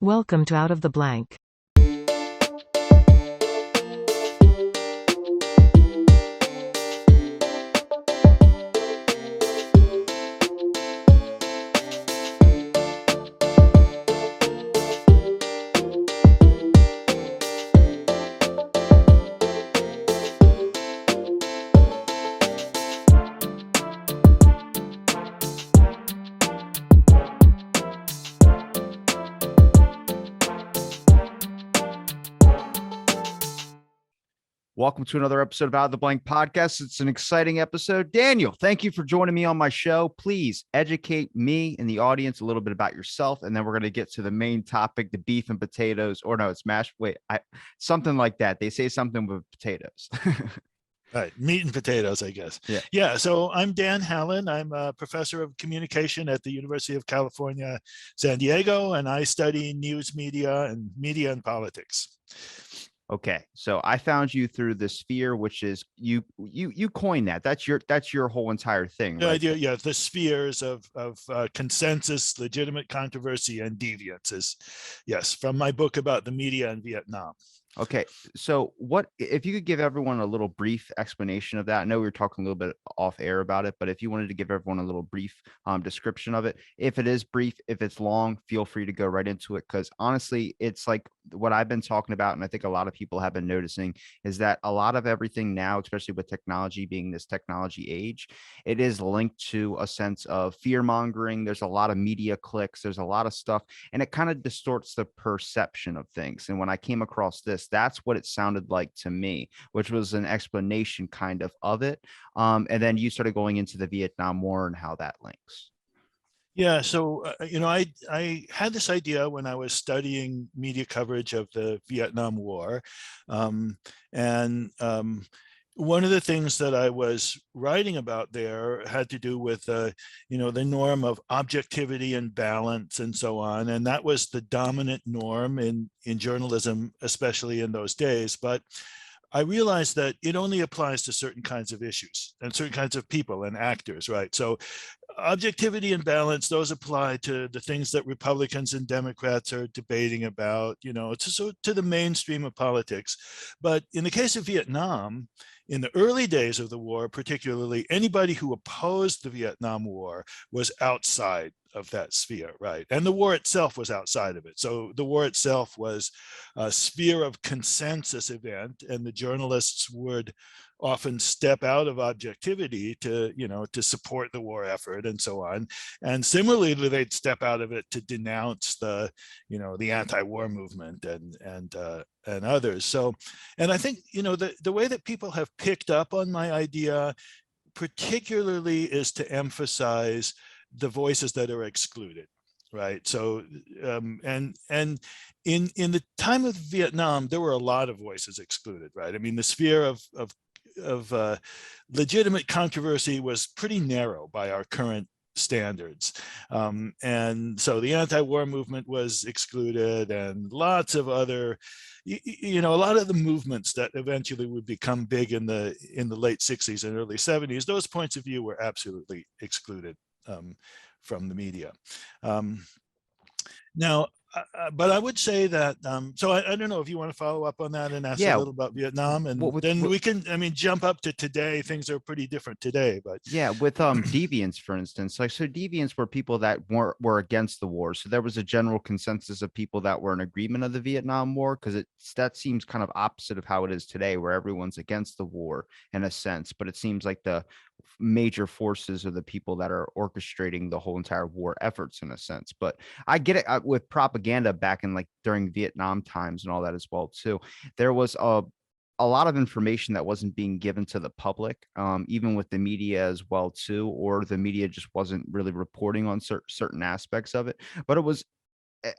Welcome to Out of the Blank. Welcome to another episode of Out of the Blank podcast. It's an exciting episode. Daniel, thank you for joining me on my show. Please educate me and the audience a little bit about yourself, and then we're going to get to the main topic, the beef and potatoes, or no, it's mashed. Wait, something like that. They say something with potatoes. Right, meat and potatoes, I guess. Yeah. So I'm Dan Hallin. I'm a professor of communication at the University of California, San Diego, and I study news media and politics. Okay, so I found you through the Sphere, which is you coined that. That's your whole entire thing, The right? idea, yeah, the spheres of consensus, legitimate controversy, and deviance is, yes, from my book about the media in Vietnam. Okay, so what if you could give everyone a little brief explanation of that? I know we were talking a little bit off air about it, but if you wanted to give everyone a little brief description of it, if it is brief, if it's long, feel free to go right into it. Because honestly, it's like what I've been talking about, and I think a lot of people have been noticing, is that a lot of everything now, especially with technology being this technology age, it is linked to a sense of fear mongering. There's a lot of media clicks, there's a lot of stuff, and it kind of distorts the perception of things. And when I came across this, that's what it sounded like to me, which was an explanation kind of it. And then you started going into the Vietnam War and how that links. Yeah, so I had this idea when I was studying media coverage of the Vietnam War, and one of the things that I was writing about there had to do with the norm of objectivity and balance and so on, and that was the dominant norm in journalism, especially in those days. But I realized that it only applies to certain kinds of issues and certain kinds of people and actors, right? So objectivity and balance, those apply to the things that Republicans and Democrats are debating about, to the mainstream of politics. But in the case of Vietnam, in the early days of the war, particularly, anybody who opposed the Vietnam War was outside of that sphere, right? And the war itself was outside of it. So the war itself was a sphere of consensus event, and the journalists would often step out of objectivity to support the war effort and so on. And similarly, they'd step out of it to denounce the anti-war movement and others. So, and I think the way that people have picked up on my idea, particularly, is to emphasize the voices that are excluded, right? So, and in the time of Vietnam, there were a lot of voices excluded, right? I mean, the sphere of legitimate controversy was pretty narrow by our current standards, and so the anti-war movement was excluded, and lots of other, a lot of the movements that eventually would become big in the late 60s and early 70s, those points of view were absolutely excluded from the media. Now, but I would say that, so I don't know if you want to follow up on that and ask a little about Vietnam, and then we can, jump up to today. Things are pretty different today, but yeah, with deviants, for instance, so deviants were people that were against the war. So there was a general consensus of people that were in agreement of the Vietnam War, because that seems kind of opposite of how it is today, where everyone's against the war in a sense. But it seems like the major forces are the people that are orchestrating the whole entire war efforts in a sense. But I get it with propaganda back in during Vietnam times and all that as well too. There was a lot of information that wasn't being given to the public, even with the media as well too, or the media just wasn't really reporting on certain aspects of it. But it was,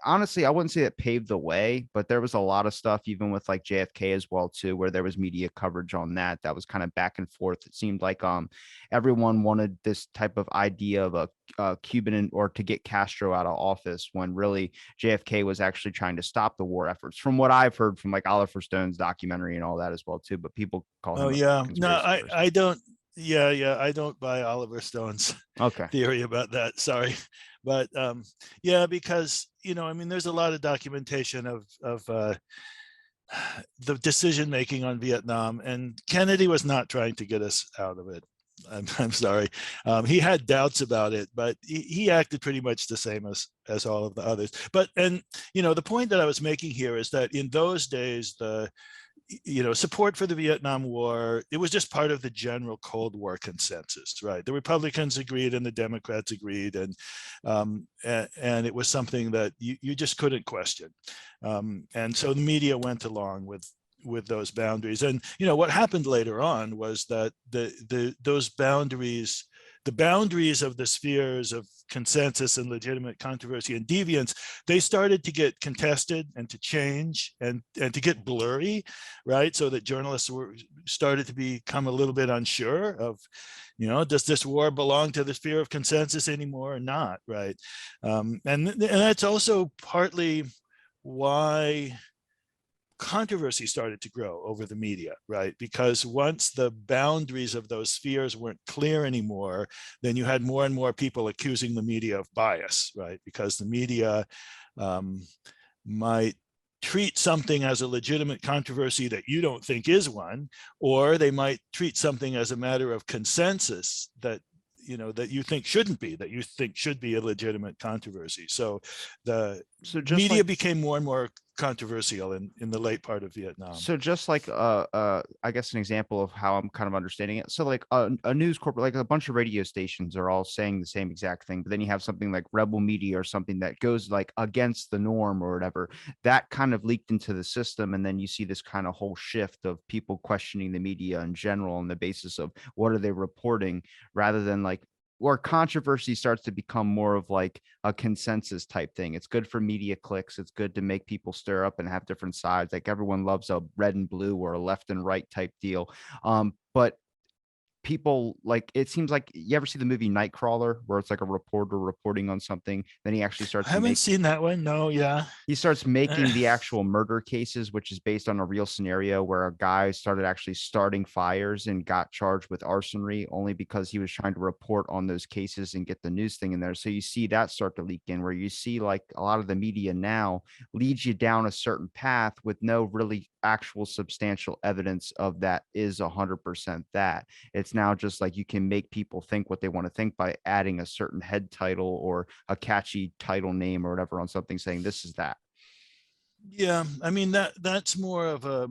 honestly, I wouldn't say it paved the way, but there was a lot of stuff, even with JFK as well too, where there was media coverage on that was kind of back and forth. It seemed like everyone wanted this type of idea of a Cuban or to get Castro out of office, when really JFK was actually trying to stop the war efforts, from what I've heard from Oliver Stone's documentary and all that as well too. But people call him I don't Yeah, I don't buy Oliver Stone's Okay. theory about that. Sorry, but yeah, because I mean, there's a lot of documentation of the decision making on Vietnam, and Kennedy was not trying to get us out of it. I'm sorry. He had doubts about it, but he acted pretty much the same as all of the others. But and the point that I was making here is that in those days, the support for the Vietnam War, it was just part of the general Cold War consensus, right? The Republicans agreed and the Democrats agreed, and it was something that you just couldn't question. And so the media went along with those boundaries. And what happened later on was that those boundaries, the boundaries of the spheres of consensus and legitimate controversy and deviance, they started to get contested and to change and to get blurry, right? So that journalists started to become a little bit unsure of, does this war belong to the sphere of consensus anymore or not, right? And that's also partly why controversy started to grow over the media, right? Because once the boundaries of those spheres weren't clear anymore, then you had more and more people accusing the media of bias, right? Because the media um, might treat something as a legitimate controversy that you don't think is one, or they might treat something as a matter of consensus that that you think shouldn't be, that you think should be a legitimate controversy. So the So just media like became more and more controversial in the late part of Vietnam. So just like I guess an example of how I'm kind of understanding it. So like a news corporate, like a bunch of radio stations are all saying the same exact thing, but then you have something like Rebel Media or something that goes like against the norm or whatever. That kind of leaked into the system, and then you see this kind of whole shift of people questioning the media in general on the basis of what are they reporting, rather than like where controversy starts to become more of like a consensus type thing. It's good for media clicks. It's good to make people stir up and have different sides. Like everyone loves a red and blue or a left and right type deal. But people like it seems like you ever see the movie Nightcrawler where it's like a reporter reporting on something, then he actually I starts to haven't make seen that one. No, yeah. he starts making the actual murder cases, which is based on a real scenario where a guy started actually starting fires and got charged with arsonery only because he was trying to report on those cases and get the news thing in there. So you see that start to leak in, where you see like a lot of the media now leads you down a certain path with no really actual substantial evidence of that is 100% that. It's now just like you can make people think what they want to think by adding a certain head title or a catchy title name or whatever on something saying this is that. Yeah, I mean that's more of a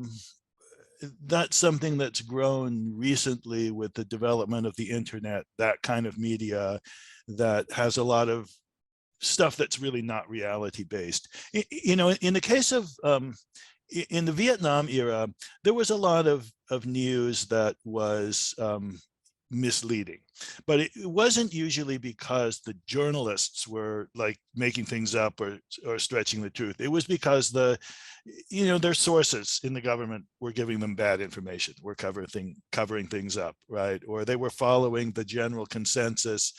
that's something that's grown recently with the development of the internet, that kind of media that has a lot of stuff that's really not reality based. In the case of in the Vietnam era, there was a lot of news that was misleading, but it wasn't usually because the journalists were like making things up or stretching the truth. It was because their sources in the government were giving them bad information, were covering things up, right? Or they were following the general consensus,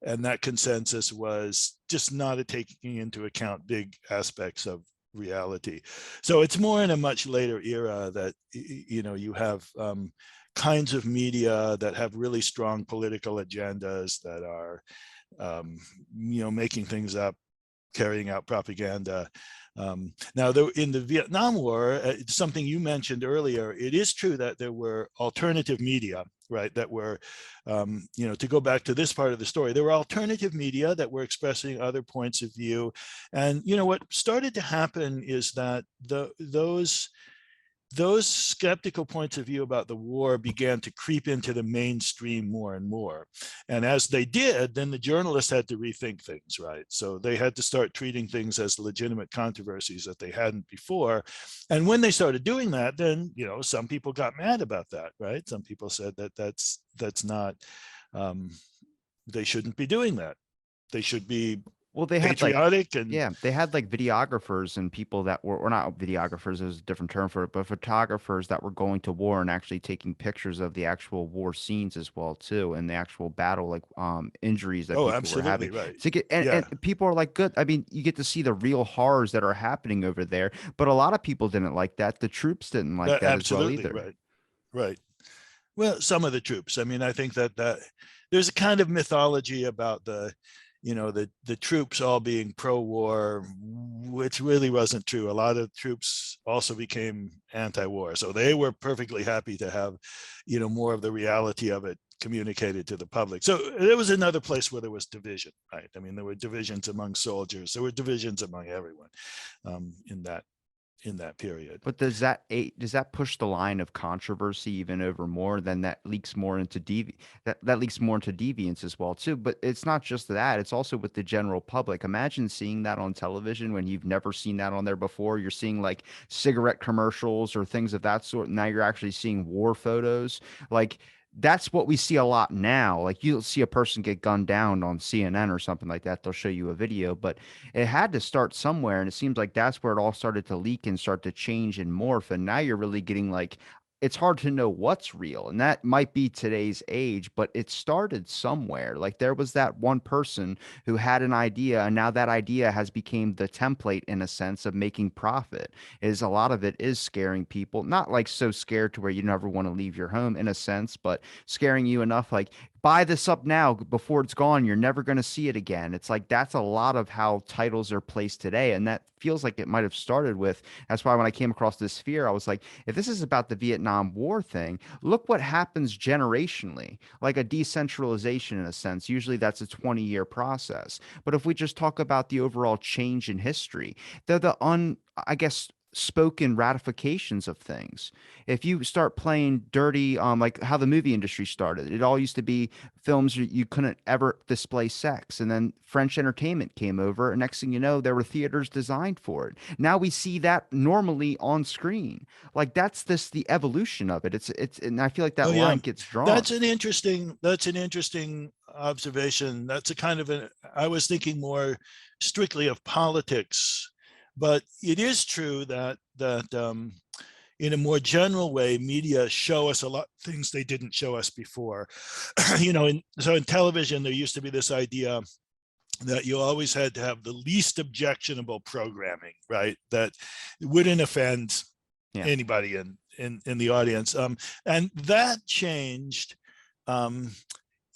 and that consensus was just not taking into account big aspects of reality. So it's more in a much later era that you have kinds of media that have really strong political agendas that are making things up, carrying out propaganda. Now, though, in the Vietnam War, something you mentioned earlier, it is true that there were alternative media, right, that were, to go back to this part of the story, there were alternative media that were expressing other points of view. And, what started to happen is that those skeptical points of view about the war began to creep into the mainstream more and more. And as they did, then the journalists had to rethink things, right? So they had to start treating things as legitimate controversies that they hadn't before. And when they started doing that, then, some people got mad about that, right? Some people said that that's not, they shouldn't be doing that. They should be Well, they had like, patriotic and yeah, they had like videographers and people that were, or not videographers, there's a different term for it, but photographers that were going to war and actually taking pictures of the actual war scenes as well too, and the actual battle, like injuries that oh, people were having absolutely right. to get, and Yeah, people are like, good. I mean, you get to see the real horrors that are happening over there, but a lot of people didn't like that. The troops didn't like that as well absolutely either. right. Right. Well, some of the troops. I mean, I think that there's a kind of mythology about the troops all being pro-war, which really wasn't true. A lot of troops also became anti-war, so they were perfectly happy to have, more of the reality of it communicated to the public. So there was another place where there was division, right? I mean, there were divisions among soldiers, there were divisions among everyone, in that period. But does that push the line of controversy even over more? Then that leaks more into that leaks more into deviance as well too. But it's not just that; it's also with the general public. Imagine seeing that on television when you've never seen that on there before. You're seeing like cigarette commercials or things of that sort. Now you're actually seeing war photos. Like that's what we see a lot now. Like you'll see a person get gunned down on CNN or something like that. They'll show you a video, but it had to start somewhere. And it seems like that's where it all started to leak and start to change and morph. And now you're really getting like, it's hard to know what's real. And that might be today's age, but it started somewhere. Like there was that one person who had an idea, and now that idea has become the template in a sense of making profit. Is a lot of it is scaring people, not like so scared to where you never want to leave your home in a sense, but scaring you enough like buy this up now before it's gone. You're never going to see it again. It's like that's a lot of how titles are placed today. And that feels like it might have started with. That's why when I came across this fear, I was like, if this is about the Vietnam War thing, look what happens generationally, like a decentralization in a sense. Usually that's a 20-year process. But if we just talk about the overall change in history, they're I guess, spoken ratifications of things. If you start playing dirty, like how the movie industry started, it all used to be films you couldn't ever display sex, and then French entertainment came over, and next thing you know, there were theaters designed for it. Now we see that normally on screen. Like that's the evolution of it. And I feel like that Oh yeah, line gets drawn. that's an interesting observation. That's a kind of an I was thinking more strictly of politics, but it is true that in a more general way, media show us a lot of things they didn't show us before. So in television, there used to be this idea that you always had to have the least objectionable programming, right? That wouldn't offend Yeah. anybody in the audience. And that changed um,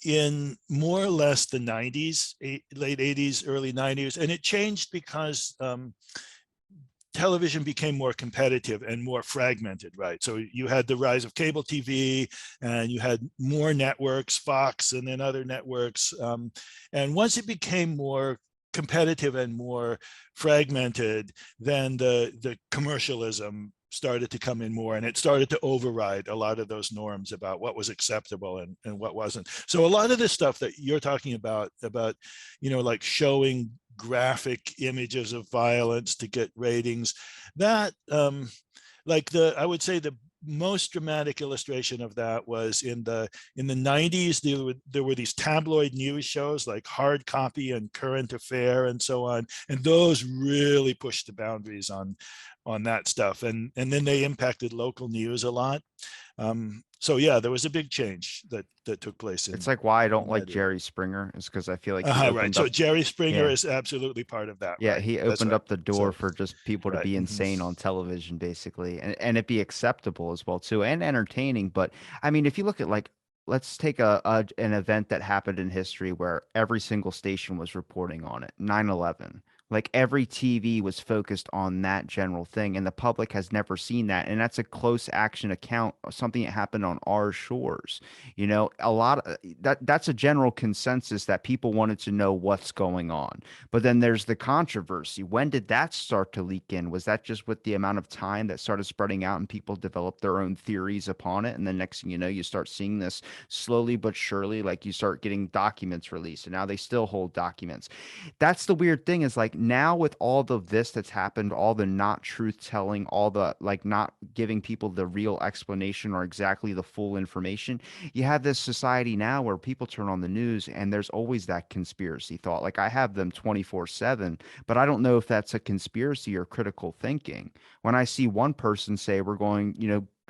in more or less the 90s, late 80s, early 90s. And it changed because television became more competitive and more fragmented, right? So you had the rise of cable TV, and you had more networks, Fox, and then other networks. And once it became more competitive and more fragmented, then the commercialism started to come in more, and it started to override a lot of those norms about what was acceptable and what wasn't. So a lot of the stuff that you're talking about, like showing graphic images of violence to get ratings, that I would say the most dramatic illustration of that was in the 90s. There were these tabloid news shows like Hard Copy and Current Affair and so on, and those really pushed the boundaries on that stuff, and then they impacted local news a lot. So yeah, there was a big change that took place It's in like why I don't in like that era. Jerry Springer is because I feel like he Right. opened So up. Jerry Springer Yeah. is absolutely part of that. Yeah, Right. he That's opened right. up the door So for just people to right. be Mm-hmm. insane on television, basically, and it be acceptable as well too, and entertaining. But I mean, if you look at like, let's take an event that happened in history where every single station was reporting on it, 9/11. Like every TV was focused on that general thing, and the public has never seen that. And that's a close action account of something that happened on our shores. A lot of that's a general consensus that people wanted to know what's going on. But then there's the controversy. When did that start to leak in? Was that just with the amount of time that started spreading out and people developed their own theories upon it? And then next thing you know, you start seeing this slowly but surely, like you start getting documents released, and now they still hold documents. That's the weird thing is like now with all of this that's happened, all the not truth telling, all the like not giving people the real explanation or exactly the full information, you have this society now where people turn on the news and there's always that conspiracy thought. Like I have them 24/7, but I don't know if that's a conspiracy or critical thinking. When I see one person say we're going,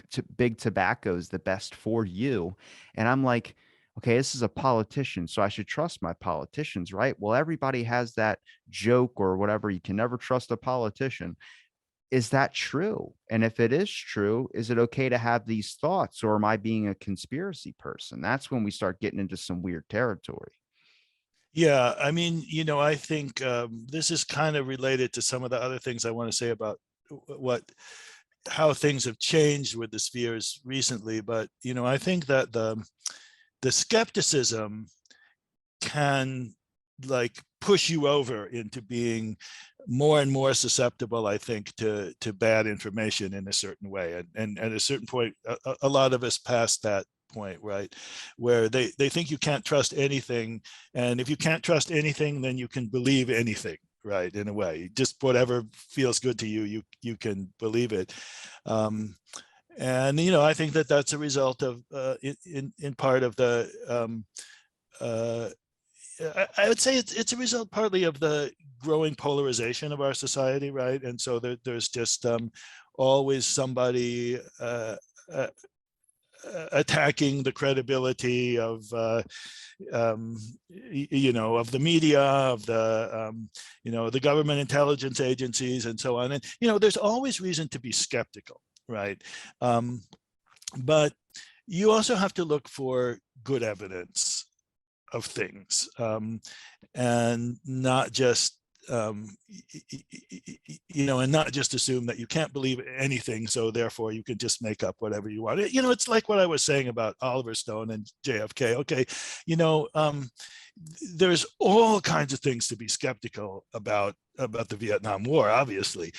to big tobacco is the best for you, and I'm like, okay, this is a politician, so I should trust my politicians, right? Well, everybody has that joke or whatever. You can never trust a politician. is that true? And if it is true, is it okay to have these thoughts, or am I being a conspiracy person? That's when we start getting into some weird territory. Yeah, I mean, I think this is kind of related to some of the other things I want to say about what how things have changed with the spheres recently. But I think that the skepticism can like push you over into being more and more susceptible, I think, to bad information in a certain way. And at a certain point, a lot of us past that point, right, where they think you can't trust anything, and if you can't trust anything, then you can believe anything, right, in a way. Just whatever feels good to you can believe it. And I think that that's a result of in part of the I would say it's a result partly of the growing polarization of our society, right? And so there's just always somebody uh, attacking the credibility of of the media, of the government intelligence agencies, and so on. And there's always reason to be skeptical, right? But you also have to look for good evidence of things, and not just and not just assume that you can't believe anything, so therefore you can just make up whatever you want. It's like what I was saying about Oliver Stone and JFK. Okay, there's all kinds of things to be skeptical about the Vietnam War, obviously.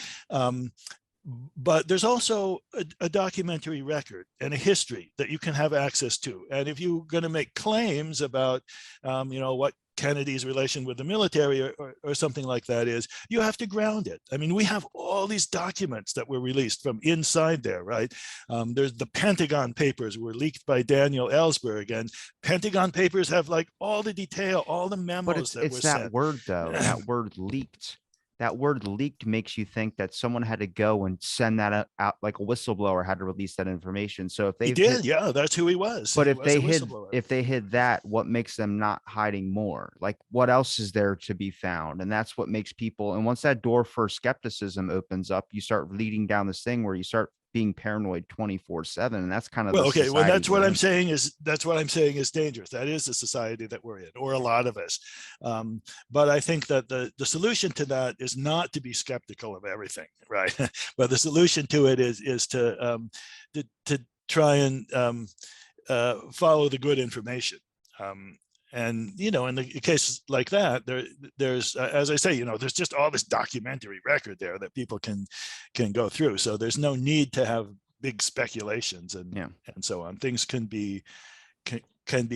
But there's also a documentary record and a history that you can have access to. And if you're going to make claims about, what Kennedy's relation with the military or something like that is, you have to ground it. I mean, we have all these documents that were released from inside there, right? There's the Pentagon Papers were leaked by Daniel Ellsberg, and Pentagon Papers have like all the detail, all the But memos it's that were it's that sent. word though, that word leaked. That word leaked makes you think that someone had to go and send that out, like a whistleblower had to release that information. So if He they've hit, did, yeah, that's who he was. but He was a whistleblower. if they hid that, what makes them not hiding more? Like what else is there to be found? And that's what makes people, and once that door for skepticism opens up, you start leading down this thing where you start being paranoid 24/7. And that's kind of the Well, okay. Well, society we're in. that's what I'm saying is dangerous. That is the society that we're in, or a lot of us. But I think that the solution to that is not to be skeptical of everything, right? But the solution to it is to try and follow the good information. And in the case like that, there's as I say, there's just all this documentary record there that people can go through. So there's no need to have big speculations and Yeah. and so on. Things can be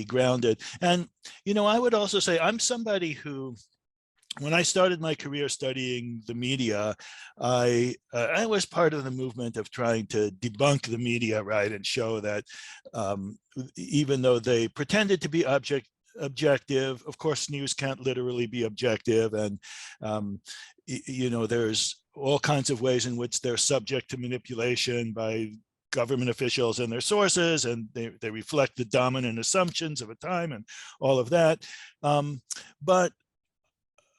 grounded. And I would also say I'm somebody who, when I started my career studying the media, I was part of the movement of trying to debunk the media, right, and show that even though they pretended to be objective, of course, news can't literally be objective, and there's all kinds of ways in which they're subject to manipulation by government officials and their sources, and they reflect the dominant assumptions of a time and all of that. But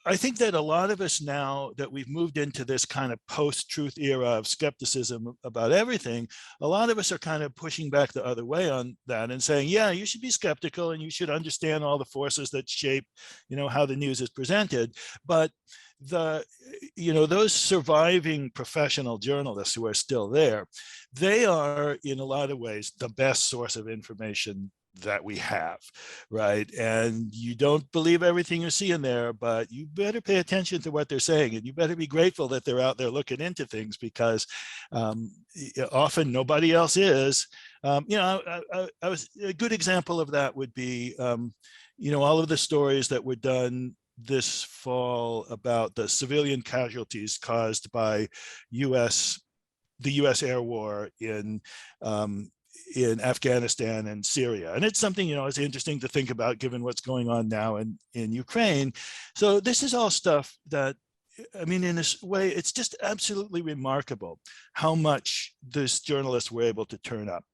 I think that a lot of us, now that we've moved into this kind of post-truth era of skepticism about everything, a lot of us are kind of pushing back the other way on that and saying, yeah, you should be skeptical and you should understand all the forces that shape, how the news is presented. But those surviving professional journalists who are still there, they are in a lot of ways the best source of information that we have, right? And you don't believe everything you see in there, but you better pay attention to what they're saying, and you better be grateful that they're out there looking into things, because often nobody else is. I was a good example of that would be, all of the stories that were done this fall about the civilian casualties caused by the U.S. air war in Afghanistan and Syria. And it's something, it's interesting to think about given what's going on now in Ukraine. So this is all stuff that, I mean, in this way, it's just absolutely remarkable how much these journalists were able to turn up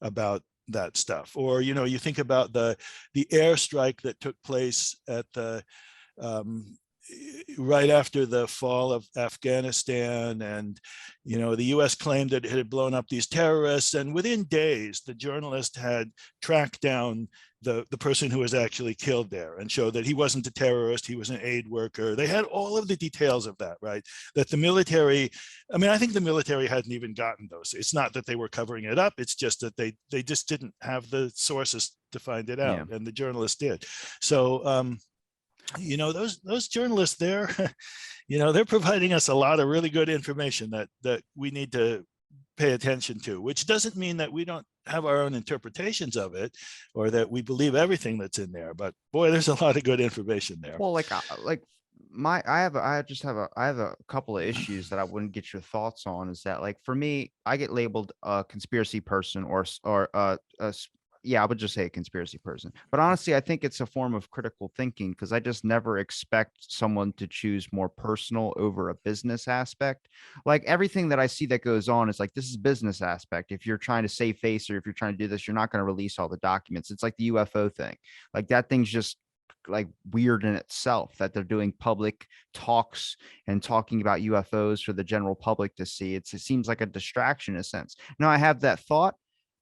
about that stuff. Or, you think about the airstrike that took place at the right after the fall of Afghanistan, and the U.S. claimed that it had blown up these terrorists, and within days, the journalist had tracked down the person who was actually killed there and showed that he wasn't a terrorist, he was an aid worker. They had all of the details of that, right? That the military, I mean, I think the military hadn't even gotten those. It's not that they were covering it up, it's just that they just didn't have the sources to find it Yeah. out, and the journalist did. So those journalists there, they're providing us a lot of really good information that we need to pay attention to, which doesn't mean that we don't have our own interpretations of it or that we believe everything that's in there. But boy, there's a lot of good information there. Well, I have a couple of issues that I wouldn't get your thoughts on. Is that, like, for me, I get labeled a conspiracy person yeah, I would just say a conspiracy person. But honestly, I think it's a form of critical thinking, because I just never expect someone to choose more personal over a business aspect. Like, everything that I see that goes on is like, this is business aspect. If you're trying to save face, or if you're trying to do this, you're not going to release all the documents. It's like the UFO thing. Like, that thing's just like weird in itself, that they're doing public talks and talking about UFOs for the general public to see. It seems like a distraction in a sense. Now, I have that thought.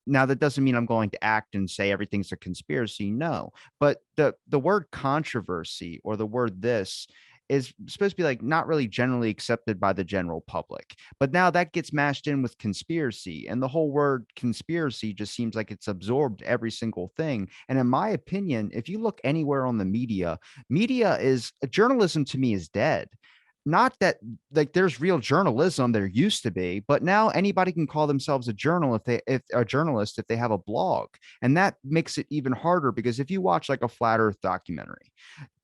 Now, that doesn't mean I'm going to act and say everything's a conspiracy. No, but the word controversy, or the word this, is supposed to be like not really generally accepted by the general public. But now that gets mashed in with conspiracy, and the whole word conspiracy just seems like it's absorbed every single thing. And in my opinion, if you look anywhere on the media is journalism, to me, is dead. Not that, like, there's real journalism, there used to be, but now anybody can call themselves a journalist if they have a blog. And that makes it even harder, because if you watch like a flat earth documentary,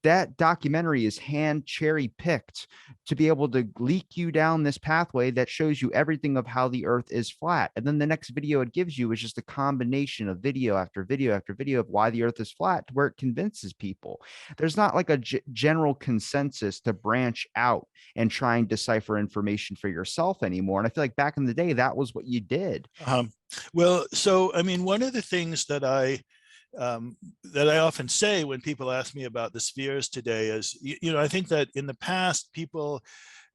that documentary is hand cherry picked to be able to leak you down this pathway that shows you everything of how the earth is flat. And then the next video it gives you is just a combination of video after video after video of why the earth is flat, to where it convinces people. There's not like a general consensus to branch out and try and decipher information for yourself anymore. And I feel like back in the day, that was what you did. Well, so I mean, one of the things that I often say when people ask me about the spheres today is, I think that in the past, people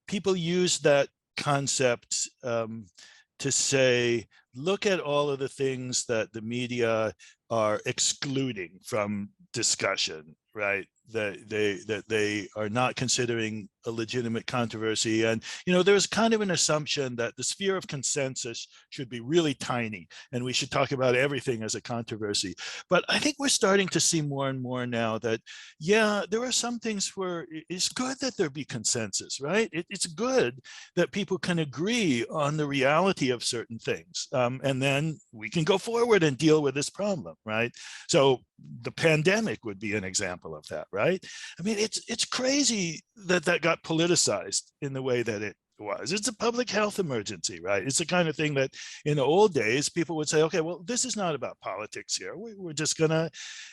use that concept to say, look at all of the things that the media are excluding from discussion, right? That they are not considering a legitimate controversy. And there's kind of an assumption that the sphere of consensus should be really tiny and we should talk about everything as a controversy. But I think we're starting to see more and more now that, yeah, there are some things where it's good that there be consensus, right? It's good that people can agree on the reality of certain things, and then we can go forward and deal with this problem, right? So the pandemic would be an example of that, right? I mean, it's crazy that got politicized in the way that it was. It's a public health emergency, right? It's the kind of thing that in the old days, people would say, okay, well, this is not about politics here. We're just gonna,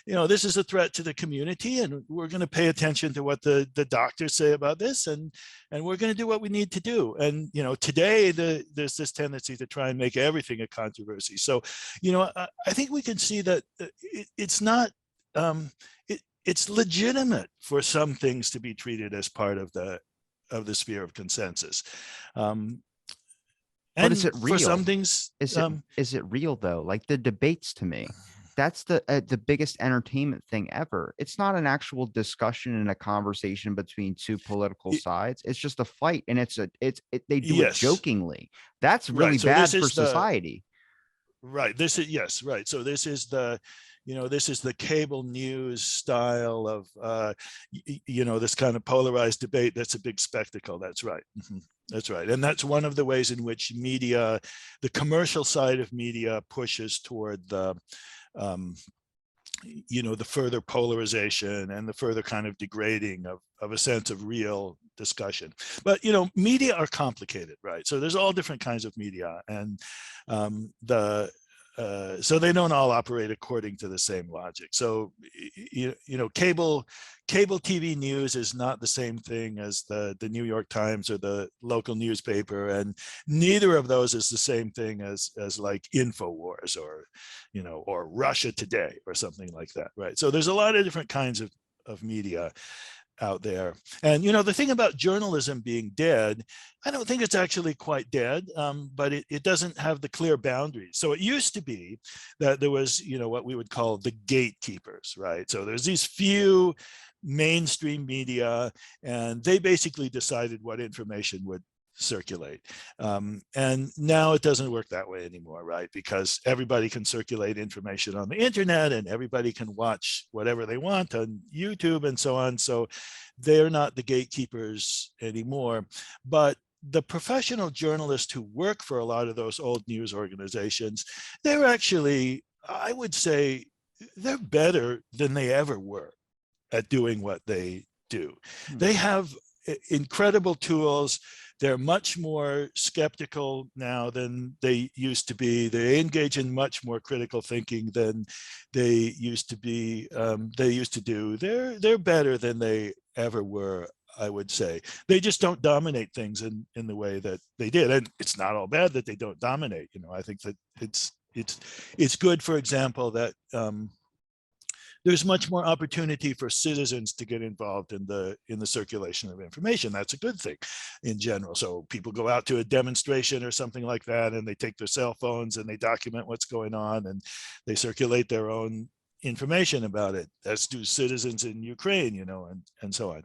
this is a threat to the community, and we're gonna pay attention to what the doctors say about this, and we're gonna do what we need to do. And, today there's this tendency to try and make everything a controversy. So, I think we can see that it's not, it's legitimate for some things to be treated as part of the sphere of consensus. But is it real? For some things, is it real though? Like the debates, to me, that's the biggest entertainment thing ever. It's not an actual discussion and a conversation between two political sides. It's just a fight, and they do it jokingly. That's really bad for society. Right. This is, yes, right. So this is the cable news style of, this kind of polarized debate. That's a big spectacle. That's right. Mm-hmm. That's right. And that's one of the ways in which media, the commercial side of media, pushes toward the further polarization and the further kind of degrading of a sense of real discussion. But, media are complicated, right? So there's all different kinds of media, and so they don't all operate according to the same logic. So, cable TV news is not the same thing as the New York Times or the local newspaper, and neither of those is the same thing as like InfoWars or Russia Today or something like that, right? So there's a lot of different kinds of media. out there. And, you know, the thing about journalism being dead, I don't think it's actually quite dead, but it doesn't have the clear boundaries. So it used to be that there was, you know, what we would call the gatekeepers, right? So there's these few mainstream media, and they basically decided what information would circulate. And now it doesn't work that way anymore, right? Because everybody can circulate information on the internet and everybody can watch whatever they want on YouTube and so on. So they're not the gatekeepers anymore. But the professional journalists who work for a lot of those old news organizations, they're actually, I would say, they're better than they ever were at doing what they do. They have incredible tools. They're much more skeptical now than they used to be. They engage in much more critical thinking than they used to be. They used to do. They're better than they ever were, I would say. They just don't dominate things in the way that they did. And it's not all bad that they don't dominate. You know, I think that it's good, for example, that there's much more opportunity for citizens to get involved in the circulation of information. That's a good thing in general. So people go out to a demonstration or something like that, and they take their cell phones and they document what's going on, and they circulate their own information about it, as do citizens in Ukraine, you know, and so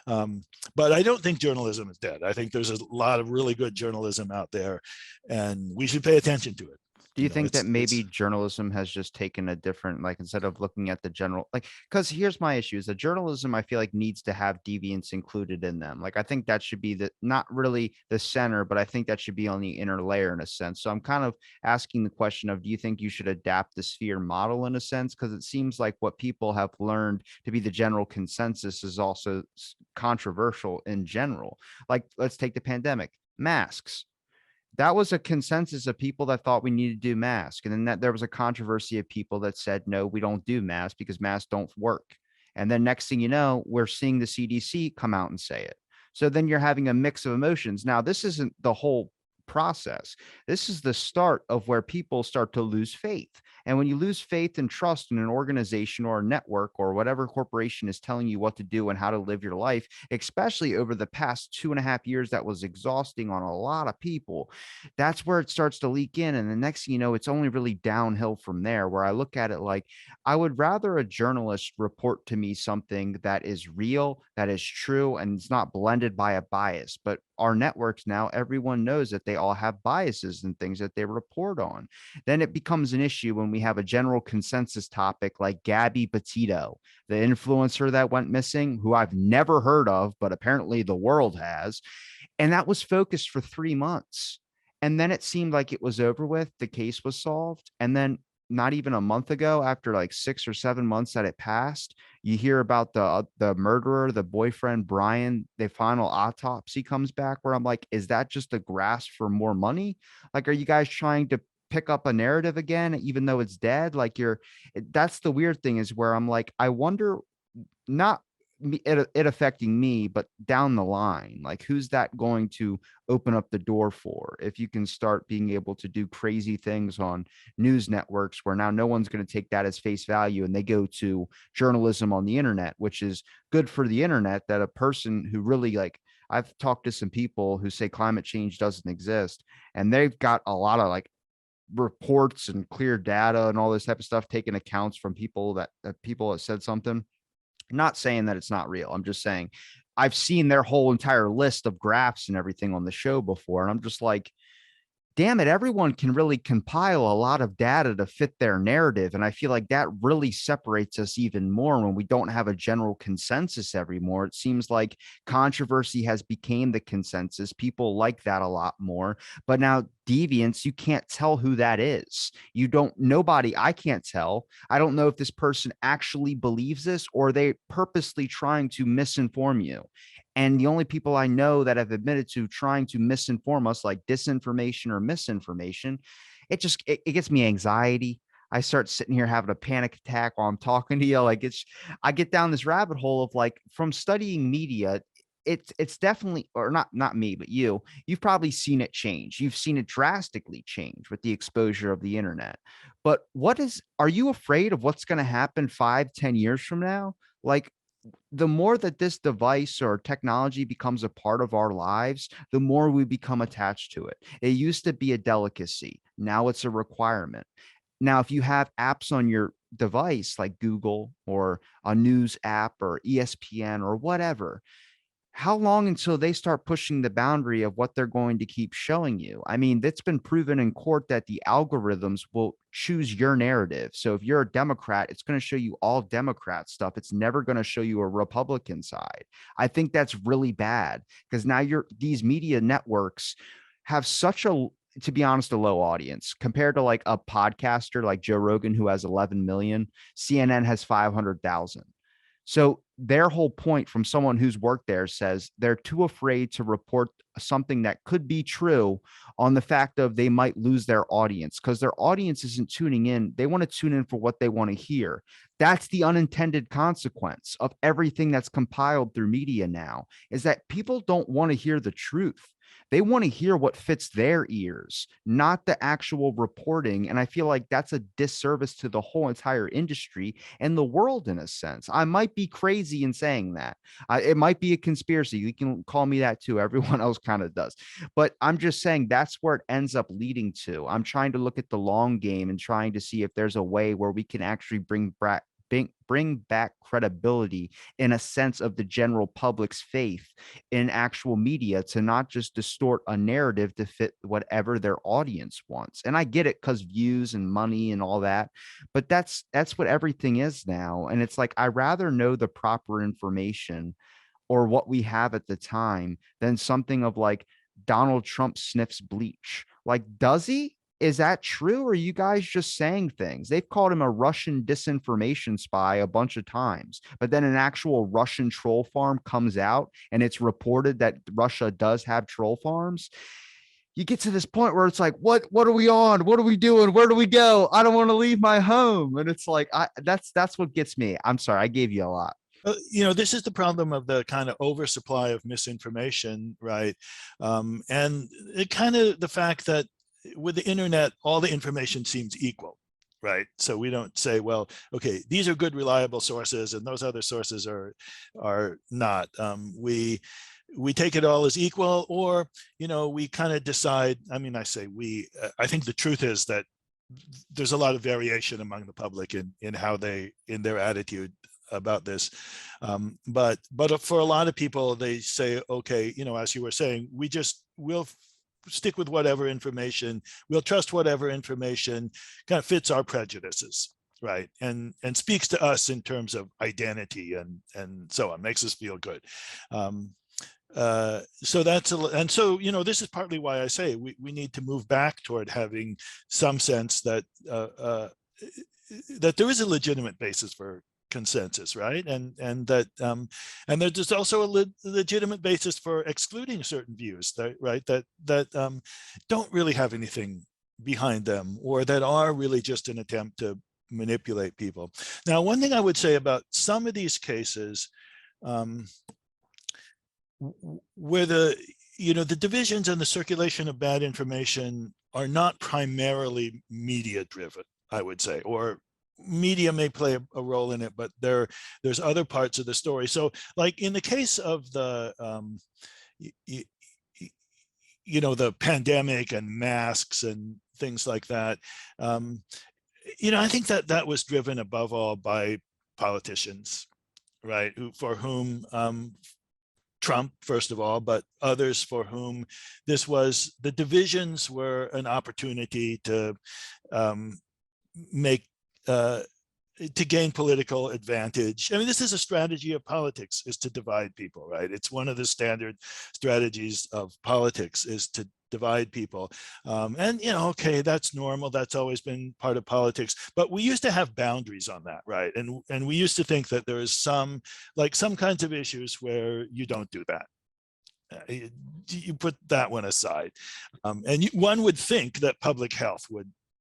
on. But I don't think journalism is dead. I think there's a lot of really good journalism out there, and we should pay attention to it. Do you You know, think that it's maybe journalism has just taken a different, like, instead of looking at the general, like, because here's my issue is that journalism, I feel like, needs to have deviance included in them. Like, I think that should be the, not really the center, but I think that should be on the inner layer in a sense. So I'm kind of asking the question of, do you think you should adapt the sphere model in a sense? Because it seems like what people have learned to be the general consensus is also controversial in general. Like, let's take the pandemic, masks. That was a consensus of people that thought we needed to do masks. And then that there was a controversy of people that said, no, we don't do masks because masks don't work. And then next thing you know, we're seeing the CDC come out and say it. So then you're having a mix of emotions. Now, this isn't the whole process. This is the start of where people start to lose faith. And when you lose faith and trust in an organization or a network or whatever corporation is telling you what to do and how to live your life, especially over the past 2.5 years, that was exhausting on a lot of people, that's where it starts to leak in. And the next thing you know, it's only really downhill from there, where I look at it like, I would rather a journalist report to me something that is real, that is true, and it's not blended by a bias. But our networks now, everyone knows that they all have biases and things that they report on. Then it becomes an issue when we have a general consensus topic like Gabby Petito, the influencer that went missing, who I've never heard of, but apparently the world has. And that was focused for 3 months. And then it seemed like it was over with. The case was solved. And then not even a month ago, after like 6 or 7 months that it passed, you hear about the murderer, the boyfriend, Brian. The final autopsy comes back, where I'm like, is that just a grasp for more money? Like, are you guys trying to pick up a narrative again, even though it's dead? Like, that's the weird thing, is where I'm like, I wonder, not it affecting me, but down the line, like, who's that going to open up the door for? If you can start being able to do crazy things on news networks, where now no one's going to take that as face value, and they go to journalism on the internet, which is good for the internet, that a person who really, like, I've talked to some people who say climate change doesn't exist, and they've got a lot of like reports and clear data and all this type of stuff, taking accounts from people that people have said something. Not saying that it's not real. I'm just saying I've seen their whole entire list of graphs and everything on the show before. And I'm just like, damn it, everyone can really compile a lot of data to fit their narrative. And I feel like that really separates us even more when we don't have a general consensus anymore. It seems like controversy has become the consensus. People like that a lot more. But now deviance, you can't tell who that is. I can't tell. I don't know if this person actually believes this, or they purposely trying to misinform you. And the only people I know that have admitted to trying to misinform us, like disinformation or misinformation, it gets me anxiety. I start sitting here having a panic attack while I'm talking to you. Like, I get down this rabbit hole of, like, from studying media. It's definitely, or not me, but you've probably seen it change. You've seen it drastically change with the exposure of the internet. But are you afraid of what's going to happen 5, 10 years from now? Like, the more that this device or technology becomes a part of our lives, the more we become attached to it. It used to be a delicacy. Now it's a requirement. Now, if you have apps on your device like Google or a news app or ESPN or whatever, how long until they start pushing the boundary of what they're going to keep showing you? I mean, that's been proven in court that the algorithms will choose your narrative. So if you're a Democrat, it's going to show you all Democrat stuff. It's never going to show you a Republican side. I think that's really bad because now these media networks have such a, to be honest, a low audience compared to like a podcaster like Joe Rogan, who has 11 million. CNN has 500,000. So their whole point from someone who's worked there says they're too afraid to report something that could be true on the fact of they might lose their audience because their audience isn't tuning in. They want to tune in for what they want to hear. That's the unintended consequence of everything that's compiled through media now, is that people don't want to hear the truth. They want to hear what fits their ears, not the actual reporting. And I feel like that's a disservice to the whole entire industry and the world in a sense. I might be crazy in saying that. It might be a conspiracy. You can call me that too. Everyone else kind of does. But I'm just saying that's where it ends up leading to. I'm trying to look at the long game and trying to see if there's a way where we can actually bring back credibility in a sense of the general public's faith in actual media, to not just distort a narrative to fit whatever their audience wants. And I get it because views and money and all that, but that's what everything is now. And it's like I rather know the proper information or what we have at the time than something of like Donald Trump sniffs bleach. Like, does he? Is that true? Or are you guys just saying things? They've called him a Russian disinformation spy a bunch of times, but then an actual Russian troll farm comes out and it's reported that Russia does have troll farms. You get to this point where it's like, what are we on? What are we doing? Where do we go? I don't want to leave my home. And it's like, that's what gets me. I'm sorry, I gave you a lot. This is the problem of the kind of oversupply of misinformation, right? And it kind of the fact that with the internet, all the information seems equal, right? So we don't say, well, okay, these are good, reliable sources, and those other sources are not. We take it all as equal, or we kind of decide. I mean, I say we. I think the truth is that there's a lot of variation among the public in how in their attitude about this, but for a lot of people, they say, okay, as you were saying, we'll stick with whatever information, we'll trust whatever information kind of fits our prejudices, right, and speaks to us in terms of identity and so on, makes us feel good. So this is partly why I say we need to move back toward having some sense that that there is a legitimate basis for consensus, right, and that and there's also a legitimate basis for excluding certain views that don't really have anything behind them, or that are really just an attempt to manipulate people. Now, one thing I would say about some of these cases, where the divisions and the circulation of bad information are not primarily media driven, I would say, or media may play a role in it, but there's other parts of the story. So like in the case of the the pandemic and masks and things like that, I think that was driven above all by politicians, right, for whom Trump, first of all, but others for whom the divisions were an opportunity to make to gain political advantage. I mean, this is a strategy of politics, is to divide people, right? It's one of the standard strategies of politics, is to divide people. And, okay, that's normal. That's always been part of politics. But we used to have boundaries on that, right? And we used to think that there is some kinds of issues where you don't do that. You put that one aside. And one would think that public health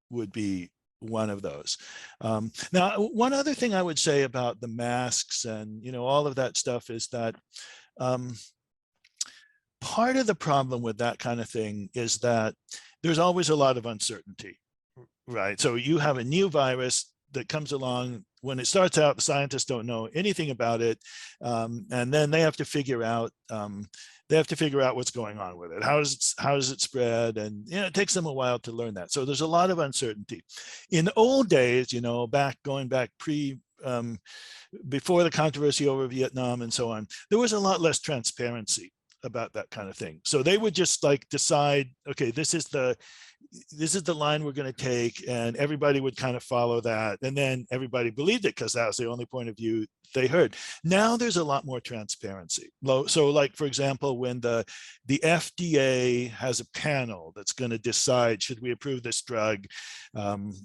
would be one of those. Now, one other thing I would say about the masks and all of that stuff is that part of the problem with that kind of thing is that there's always a lot of uncertainty, right? So you have a new virus that comes along when it starts out, the scientists don't know anything about it, and then they have to figure out what's going on with it. How does it spread? And it takes them a while to learn that. So there's a lot of uncertainty. In the old days, going back before the controversy over Vietnam and so on, there was a lot less transparency about that kind of thing. So they would just like decide, okay, this is the line we're going to take, and everybody would kind of follow that, and then everybody believed it because that was the only point of view they heard. Now there's a lot more transparency. So like, for example, when the FDA has a panel that's going to decide, should we approve this drug?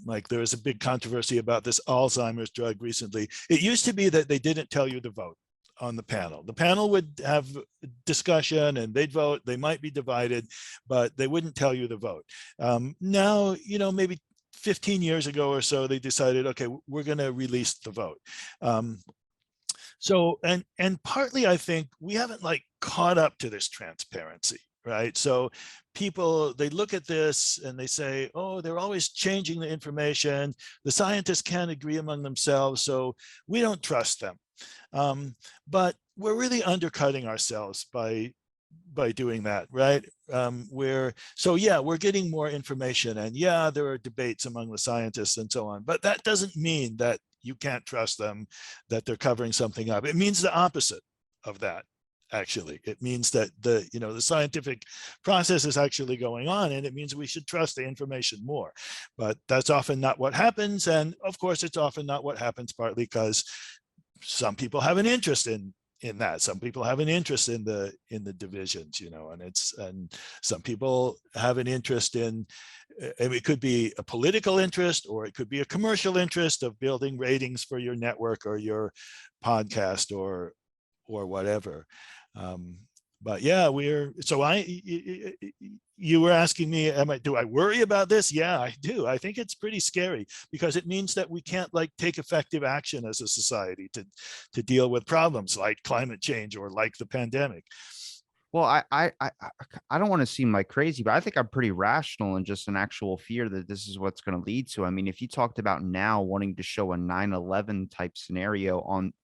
Like there was a big controversy about this Alzheimer's drug recently. It used to be that they didn't tell you the vote on the panel. The panel would have discussion and they'd vote. They might be divided, but they wouldn't tell you the vote. Now, maybe 15 years ago or so, they decided, okay, we're going to release the vote. So, and partly I think we haven't like caught up to this transparency, right? So people, they look at this and they say, oh, they're always changing the information. The scientists can't agree among themselves, so we don't trust them. But we're really undercutting ourselves by doing that, right? We're getting more information, and there are debates among the scientists and so on, but that doesn't mean that you can't trust them, that they're covering something up. It means the opposite of that. Actually, it means that the scientific process is actually going on, and it means we should trust the information more. But that's often not what happens, and of course, it's often not what happens, partly because some people have an interest in that. Some people have an interest in the divisions, and some people have an interest in, it could be a political interest, or it could be a commercial interest of building ratings for your network or your podcast or whatever. But you were asking me, do I worry about this? Yeah, I do. I think it's pretty scary, because it means that we can't like take effective action as a society to deal with problems like climate change or like the pandemic. Well, I don't want to seem like crazy, but I think I'm pretty rational and just an actual fear that this is what's going to lead to. I mean, if you talked about now wanting to show a 9/11 type scenario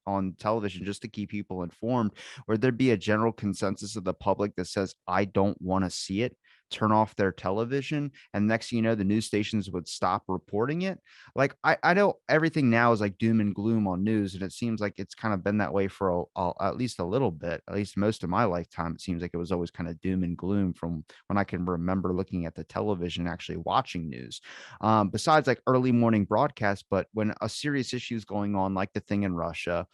on television just to keep people informed, where there'd be a general consensus of the public that says, I don't want to see it, turn off their television, and next thing you know, the news stations would stop reporting it. Like I know everything now is like doom and gloom on news, and it seems like it's kind of been that way for at least a little bit, at least most of my lifetime. It seems like it was always kind of doom and gloom from when I can remember looking at the television, actually watching news, besides like early morning broadcasts. But when a serious issue is going on, like the thing in Russia,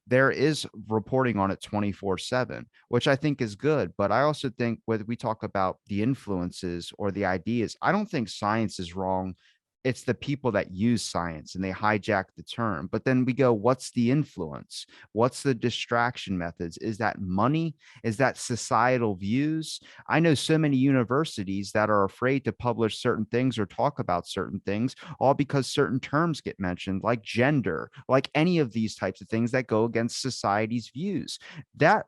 there is reporting on it 24/7, which I think is good. But I also think whether we talk about the influences or the ideas, I don't think science is wrong. It's the people that use science and they hijack the term. But then we go, what's the influence? What's the distraction methods? Is that money? Is that societal views? I know so many universities that are afraid to publish certain things or talk about certain things, all because certain terms get mentioned, like gender, like any of these types of things that go against society's views. That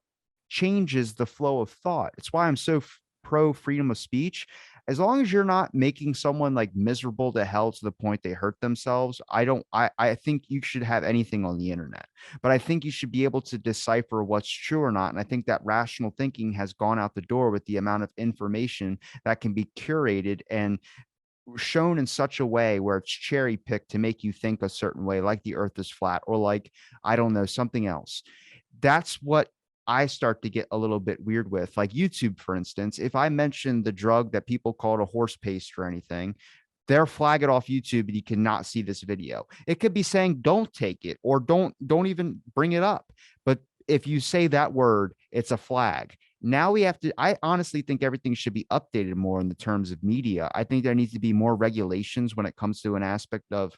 changes the flow of thought. It's why I'm so pro freedom of speech. As long as you're not making someone like miserable to hell to the point they hurt themselves, I think you should have anything on the internet. But I think you should be able to decipher what's true or not. And I think that rational thinking has gone out the door with the amount of information that can be curated and shown in such a way where it's cherry picked to make you think a certain way, like the earth is flat, or like, I don't know, something else. That's what I start to get a little bit weird with, like YouTube, for instance. If I mention the drug that people called a horse paste or anything, they'll flag it off YouTube and you cannot see this video. It could be saying don't take it or don't even bring it up. But if you say that word, it's a flag. Now we have to, I honestly think everything should be updated more in the terms of media. I think there needs to be more regulations when it comes to an aspect of,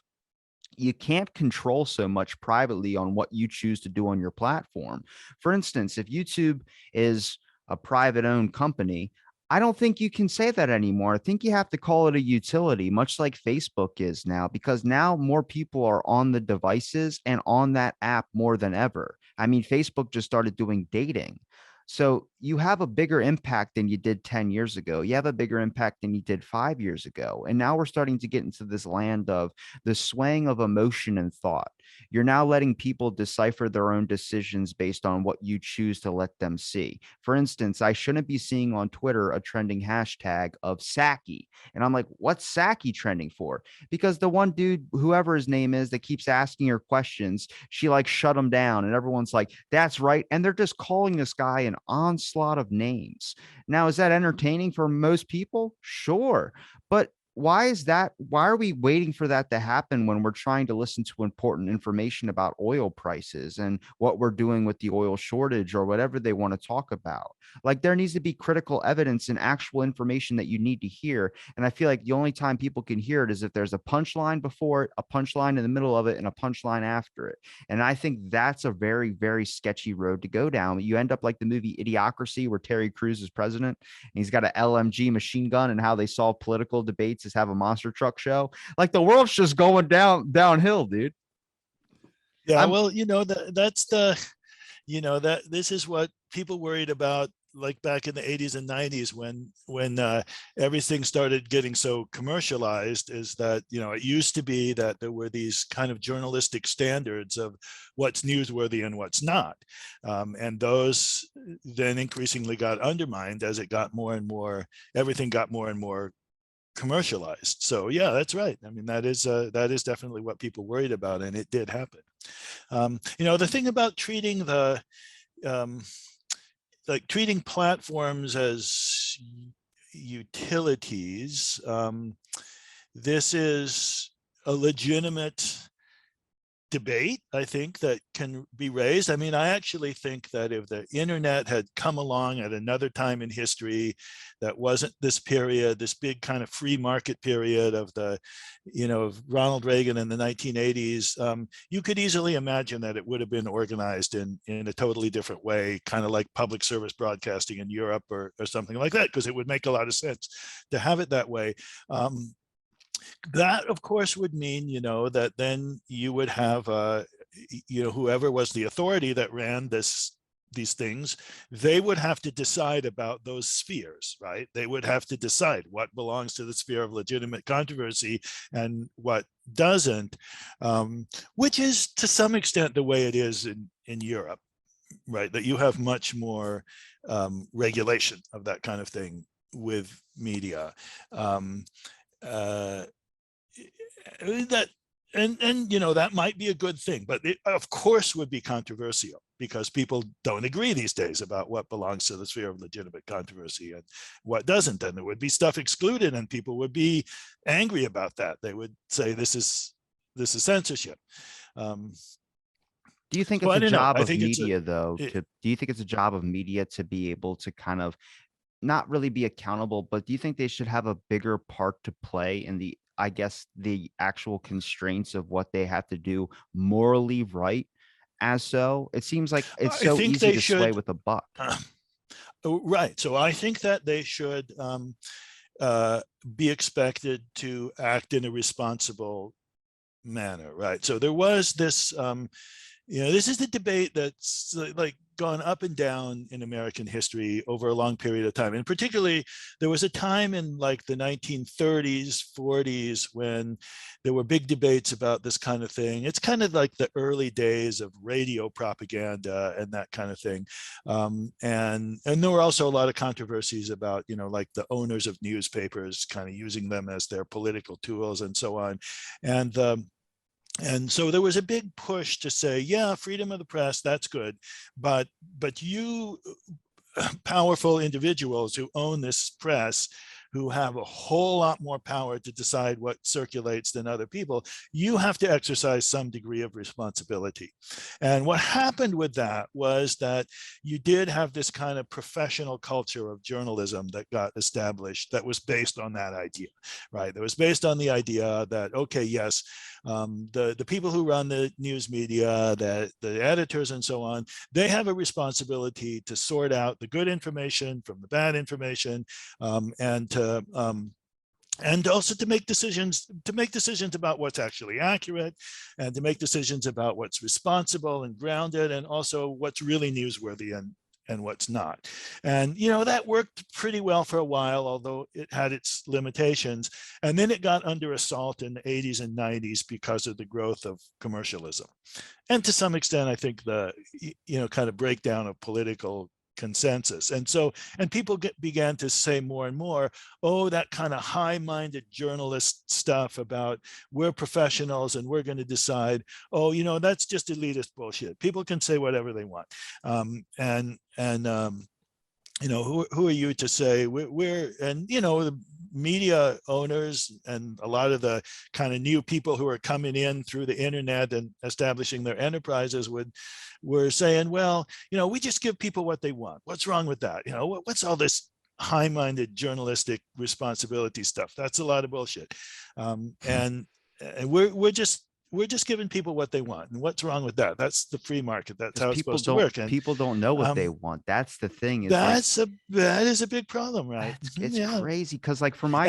you can't control so much privately on what you choose to do on your platform. For instance, if YouTube is a private owned company, I don't think you can say that anymore. I think you have to call it a utility, much like Facebook is now, because now more people are on the devices and on that app more than ever. I mean, Facebook just started doing dating. So you have a bigger impact than you did 10 years ago. You have a bigger impact than you did 5 years ago. And now we're starting to get into this land of the swaying of emotion and thought. You're now letting people decipher their own decisions based on what you choose to let them see. For instance, I shouldn't be seeing on Twitter a trending hashtag of Saki. And I'm like, what's Saki trending for? Because the one dude, whoever his name is, that keeps asking her questions, she like shut him down. And everyone's like, that's right. And they're just calling this guy an onslaught of names. Now, is that entertaining for most people? Sure. But why is that? Why are we waiting for that to happen when we're trying to listen to important information about oil prices and what we're doing with the oil shortage or whatever they want to talk about? Like, there needs to be critical evidence and actual information that you need to hear. And I feel like the only time people can hear it is if there's a punchline before it, a punchline in the middle of it, and a punchline after it. And I think that's a very, very sketchy road to go down. You end up like the movie Idiocracy, where Terry Crews is president and he's got an LMG machine gun, and how they solve political debates is have a monster truck show. Like, the world's just going downhill, dude. Yeah, I'm well, that's the, that this is what people worried about, like back in the 80s and 90s, when everything started getting so commercialized, is that, it used to be that there were these kind of journalistic standards of what's newsworthy and what's not. And those then increasingly got undermined as it got more and more, everything got more and more commercialized. So yeah, that's right. I mean, that is definitely what people worried about, and it did happen. The thing about treating um, treating platforms as utilities, this is a legitimate debate, I think, that can be raised. I mean, I actually think that if the internet had come along at another time in history that wasn't this period, this big kind of free market period of of Ronald Reagan in the 1980s, you could easily imagine that it would have been organized in a totally different way, kind of like public service broadcasting in Europe or something like that, because it would make a lot of sense to have it that way. That, of course, would mean, that then you would have, whoever was the authority that ran these things, they would have to decide about those spheres, right? They would have to decide what belongs to the sphere of legitimate controversy and what doesn't, which is to some extent the way it is in Europe, right? That you have much more regulation of that kind of thing with media. That that might be a good thing, but it of course would be controversial, because people don't agree these days about what belongs to the sphere of legitimate controversy and what doesn't. And there would be stuff excluded, and people would be angry about that. They would say this is censorship. Do you think So it's I a don't know. job I of think media, though, it, do you think it's a job of media to be able to kind of not really be accountable, but do you think they should have a bigger part to play in the, I guess, the actual constraints of what they have to do morally right? As so, it seems like it's I so think easy they to sway should. with a buck. Right. So I think that they should be expected to act in a responsible manner, right? So there was this, this is the debate that's like gone up and down in American history over a long period of time. And particularly, there was a time in like the 1930s, 40s, when there were big debates about this kind of thing. It's kind of like the early days of radio propaganda and that kind of thing. And there were also a lot of controversies about, like the owners of newspapers kind of using them as their political tools and so on. And so there was a big push to say, yeah, freedom of the press, that's good, but you powerful individuals who own this press, who have a whole lot more power to decide what circulates than other people, you have to exercise some degree of responsibility. And what happened with that was that you did have this kind of professional culture of journalism that got established that was based on that idea, right? That was based on the idea that, okay, yes, the people who run the news media, the editors and so on, they have a responsibility to sort out the good information from the bad information, and also to make decisions about what's actually accurate, and to make decisions about what's responsible and grounded, and also what's really newsworthy and what's not. And, that worked pretty well for a while, although it had its limitations. And then it got under assault in the 80s and 90s because of the growth of commercialism. And to some extent, I think the, kind of breakdown of political consensus. And people began to say more and more, oh, that kind of high-minded journalist stuff about we're professionals and we're going to decide, oh, that's just elitist bullshit. People can say whatever they want. Who are you to say the media owners and a lot of the kind of new people who are coming in through the internet and establishing their enterprises were saying, well, we just give people what they want. What's wrong with that? What's all this high-minded journalistic responsibility stuff? That's a lot of bullshit. And we're just giving people what they want. And what's wrong with that? That's the free market. That's how it's supposed to work. And people don't know what they want. That's the thing. That is a big problem, right? It's crazy because, like, for my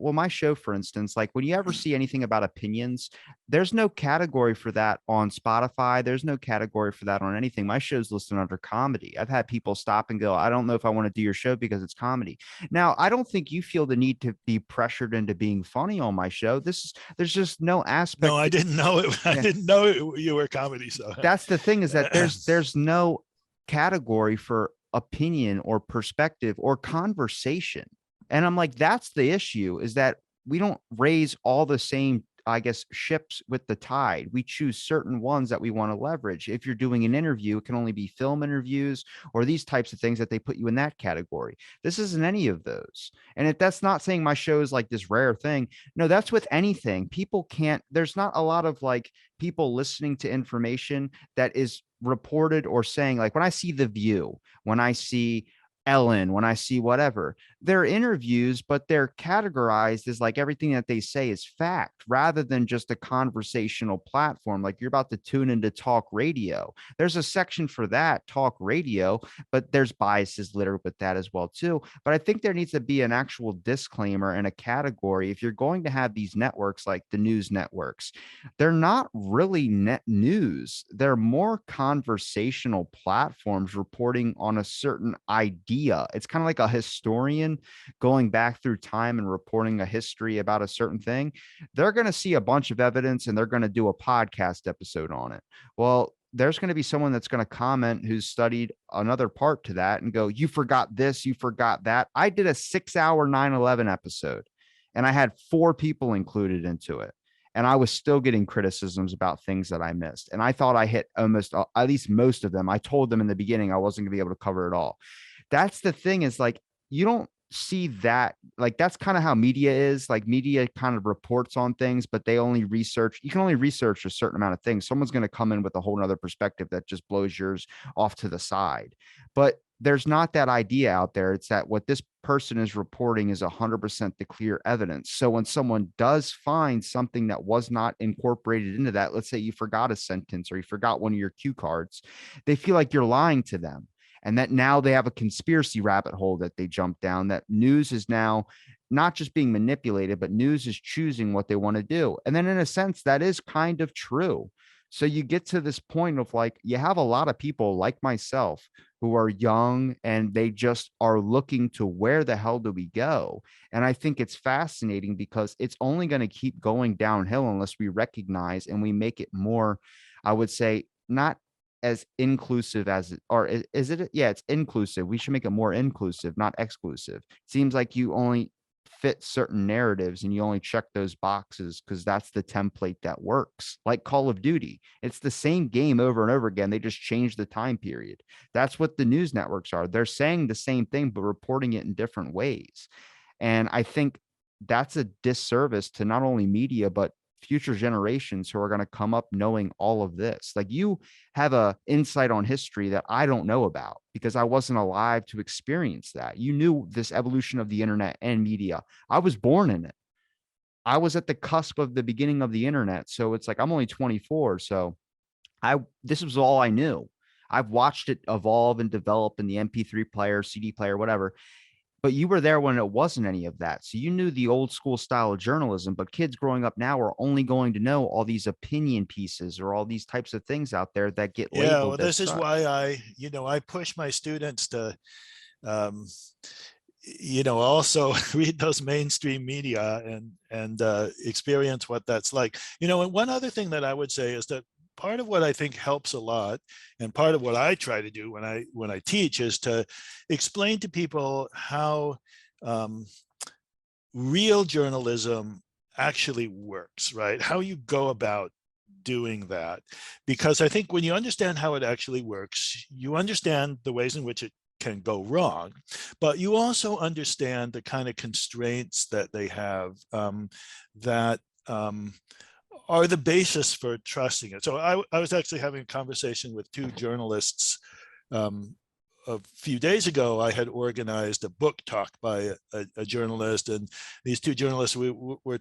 my show, for instance, like when you ever see anything about opinions, there's no category for that on Spotify. There's no category for that on anything. My show's listed under comedy. I've had people stop and go, I don't know if I want to do your show because it's comedy. Now, I don't think you feel the need to be pressured into being funny on my show. There's just no aspect. No, I didn't know it. I didn't know you were comedy. So that's the thing, is that there's no category for opinion or perspective or conversation. And I'm like, that's the issue, is that we don't raise all the same, I guess, ships with the tide. We choose certain ones that we want to leverage. If you're doing an interview, it can only be film interviews or these types of things that they put you in that category. This isn't any of those. And that's not saying my show is like this rare thing. No, that's with anything. People can't, there's not a lot of like people listening to information that is reported or saying, like when I see The View, when I see Ellen, when I see whatever, they're interviews, but they're categorized as like everything that they say is fact rather than just a conversational platform. Like you're about to tune into talk radio. There's a section for that, talk radio, but there's biases littered with that as well too. But I think there needs to be an actual disclaimer and a category. If you're going to have these networks like the news networks, they're not really net news. They're more conversational platforms reporting on a certain idea. It's kind of like a historian going back through time and reporting a history about a certain thing. They're going to see a bunch of evidence and they're going to do a podcast episode on it. Well, there's going to be someone that's going to comment who's studied another part to that and go, you forgot this, you forgot that. I did a 6-hour 9/11 episode and I had 4 people included into it. And I was still getting criticisms about things that I missed. And I thought I hit almost at least most of them. I told them in the beginning I wasn't going to be able to cover it all. That's the thing, is like, you don't see that. Like, that's kind of how media is. Like, media kind of reports on things, but they only research. You can only research a certain amount of things. Someone's going to come in with a whole nother perspective that just blows yours off to the side. But there's not that idea out there. It's that what this person is reporting is 100% the clear evidence. So when someone does find something that was not incorporated into that, let's say you forgot a sentence or you forgot one of your cue cards, they feel like you're lying to them. And that now they have a conspiracy rabbit hole that they jump down, that news is now not just being manipulated, but news is choosing what they want to do. And then in a sense, that is kind of true. So you get to this point of like, you have a lot of people like myself who are young and they just are looking to where the hell do we go? And I think it's fascinating because it's only going to keep going downhill unless we recognize and we make it more, I would say, not as inclusive as it, or is it? Yeah, it's inclusive. We should make it more inclusive, not exclusive. It seems like you only fit certain narratives and you only check those boxes because that's the template that works. Like Call of Duty, it's the same game over and over again. They just change the time period. That's what the news networks are. They're saying the same thing, but reporting it in different ways. And I think that's a disservice to not only media, but future generations who are going to come up knowing all of this. Like, you have a insight on history that I don't know about because I wasn't alive to experience that. You knew this evolution of the internet and media. I was born in it. I was at the cusp of the beginning of the internet. So it's like, I'm only 24. So this was all I knew. I've watched it evolve and develop in the MP3 player, CD player, whatever. But you were there when it wasn't any of that. So you knew the old school style of journalism, but kids growing up now are only going to know all these opinion pieces or all these types of things out there that get Yeah, well, labeled as this is why such. I push my students to, um, also read those mainstream media and experience what that's like. And one other thing that I would say is that part of what I think helps a lot, and part of what I try to do when I teach, is to explain to people how um, real journalism actually works, right? How you go about doing that. Because I think when you understand how it actually works, you understand the ways in which it can go wrong, but you also understand the kind of constraints that they have, that are the basis for trusting it. So I was actually having a conversation with two journalists a few days ago. I had organized a book talk by a journalist, and these two journalists were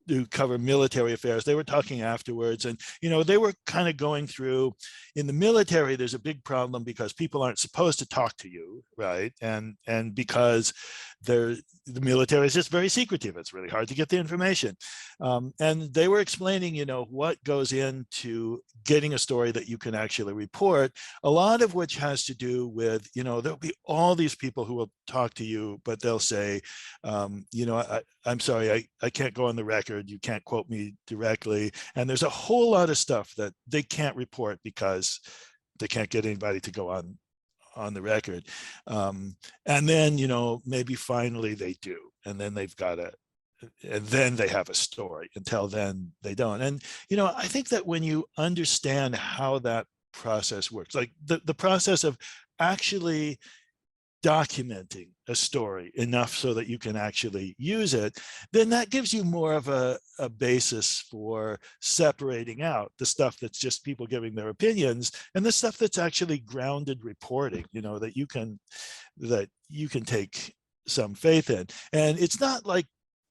who cover military affairs. They were talking afterwards, and they were kind of going through, in the military, there's a big problem because people aren't supposed to talk to you, right? And because the military is just very secretive. It's really hard to get the information. And they were explaining, what goes into getting a story that you can actually report, a lot of which has to do with, there'll be all these people who will talk to you, but they'll say, I'm sorry, I can't go on the record. You can't quote me directly. And there's a whole lot of stuff that they can't report because they can't get anybody to go on the record. And then, maybe finally they do. And then and then they have a story. Until then, they don't. And, I think that when you understand how that process works, like the process of actually documenting a story enough so that you can actually use it, then that gives you more of a basis for separating out the stuff that's just people giving their opinions and the stuff that's actually grounded reporting, that you can take some faith in. And it's not like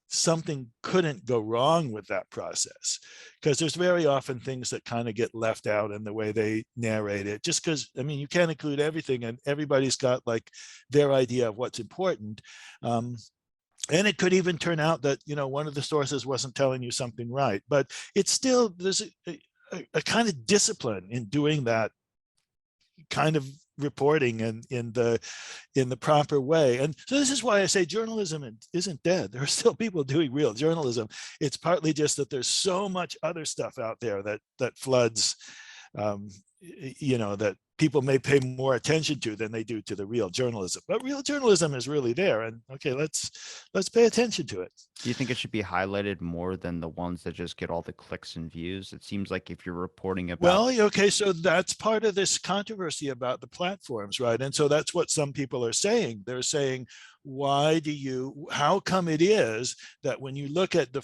something couldn't go wrong with that process, because there's very often things that kind of get left out in the way they narrate it, just because you can't include everything, and everybody's got like their idea of what's important. And it could even turn out that one of the sources wasn't telling you something right, but it's still, there's a kind of discipline in doing that kind of reporting and in the proper way. And so this is why I say journalism isn't dead. There are still people doing real journalism. It's partly just that there's so much other stuff out there that floods, that people may pay more attention to than they do to the real journalism. But real journalism is really there, and okay, let's pay attention to it. Do you think it should be highlighted more than the ones that just get all the clicks and views? It seems like if you're reporting about. Well, okay, so that's part of this controversy about the platforms, right? And so that's what some people are saying. They're saying, how come it is that when you look at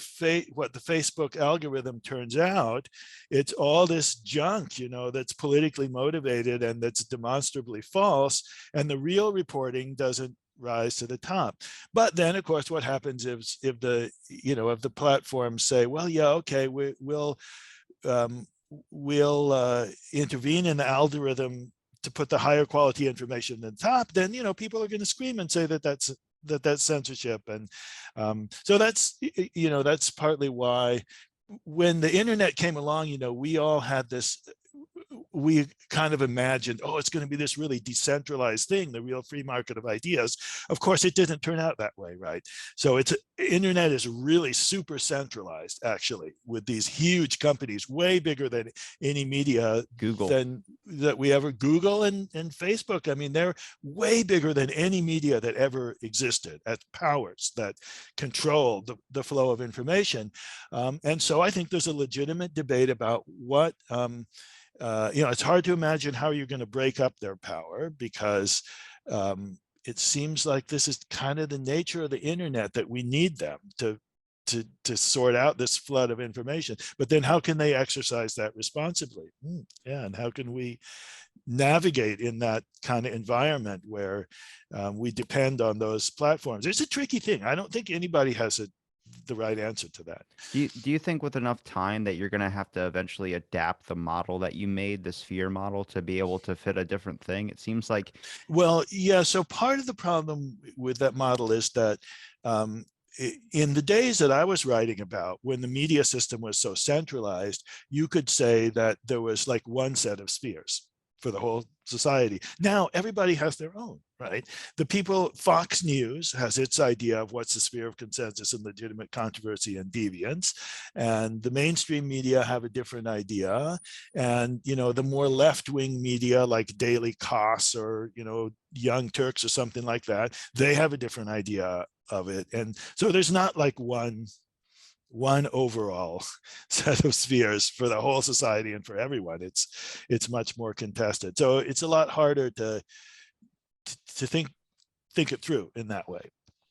what the Facebook algorithm turns out, it's all this junk, that's politically motivated and that's demonstrably false, and the real reporting doesn't rise to the top. But then, of course, what happens is if the platforms say, well, yeah, okay, we'll intervene in the algorithm to put the higher quality information at the top, then people are going to scream and say that's censorship. And so that's partly why when the internet came along, we all had this, we kind of imagined, oh, it's going to be this really decentralized thing, the real free market of ideas. Of course, it didn't turn out that way, right? So internet is really super centralized, actually, with these huge companies, way bigger than any media Google. that we ever, Google and Facebook. They're way bigger than any media that ever existed as powers that control the flow of information. And so I think there's a legitimate debate about what, it's hard to imagine how you're going to break up their power, because it seems like this is kind of the nature of the internet, that we need them to sort out this flood of information. But then how can they exercise that responsibly? Yeah, and how can we navigate in that kind of environment where we depend on those platforms? It's a tricky thing. I don't think anybody has a the right answer to that. Do you think with enough time that you're going to have to eventually adapt the model that you made, the sphere model, to be able to fit a different thing? It seems like, Well, yeah. So part of the problem with that model is that um, in the days that I was writing about, when the media system was so centralized, you could say that there was like one set of spheres for the whole society. Now everybody has their own, right? The people, Fox News has its idea of what's the sphere of consensus and legitimate controversy and deviance, and the mainstream media have a different idea. And the more left-wing media like Daily Kos or Young Turks or something like that, they have a different idea of it. And so there's not like one overall set of spheres for the whole society and for everyone. It's much more contested. So it's a lot harder to think it through in that way.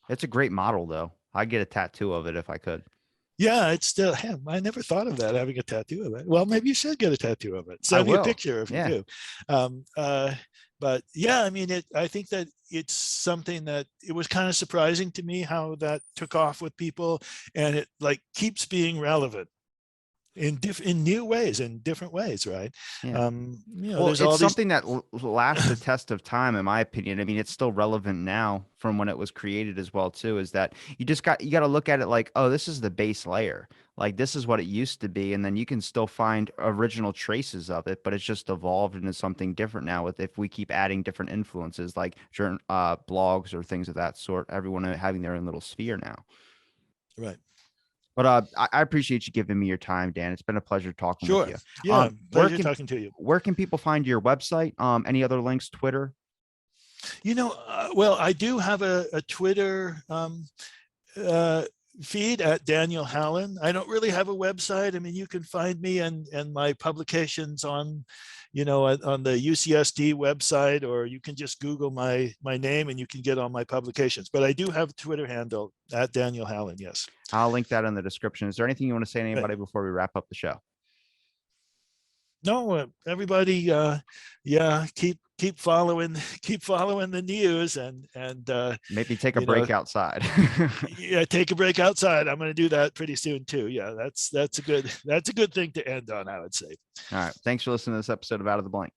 it's a great model, though. I'd get a tattoo of it if I could. Yeah, it's still him. I never thought of that, having a tattoo of it. Well, maybe you should get a tattoo of it. I Send me a will. picture if you Yeah. do. Um, uh, but yeah, I mean, I think that it's something that it was kind of surprising to me how that took off with people, and it like keeps being relevant in new ways, in different ways, right? Yeah. Well, There's it's all these. something that lasts the test of time, in my opinion. I mean, it's still relevant now from when it was created as well, too, is that you got to look at it like, oh, this is the base layer. Like, this is what it used to be. And then you can still find original traces of it, but it's just evolved into something different now with if we keep adding different influences like blogs or things of that sort, everyone having their own little sphere now. Right. But I appreciate you giving me your time, Dan. It's been a pleasure talking with Sure. you. Yeah, Where pleasure can talking to you. people find your website? Any other links? Twitter? Well, I do have a Twitter uh, feed at Daniel Hallin. I don't really have a website. I mean, you can find me and my publications on, on the UCSD website, or you can just Google my name and you can get all my publications. But I do have a Twitter handle at Daniel Hallin. Yes. I'll link that in the description. Is there anything you want to say to Right. anybody before we wrap up the show? No, everybody, yeah, keep following keep following the news, and Maybe take a you know break outside. yeah, take a break outside. I'm going to do that pretty soon too. Yeah, that's a good thing to end on, I would say. All right. Thanks for listening to this episode of Out of the Blank.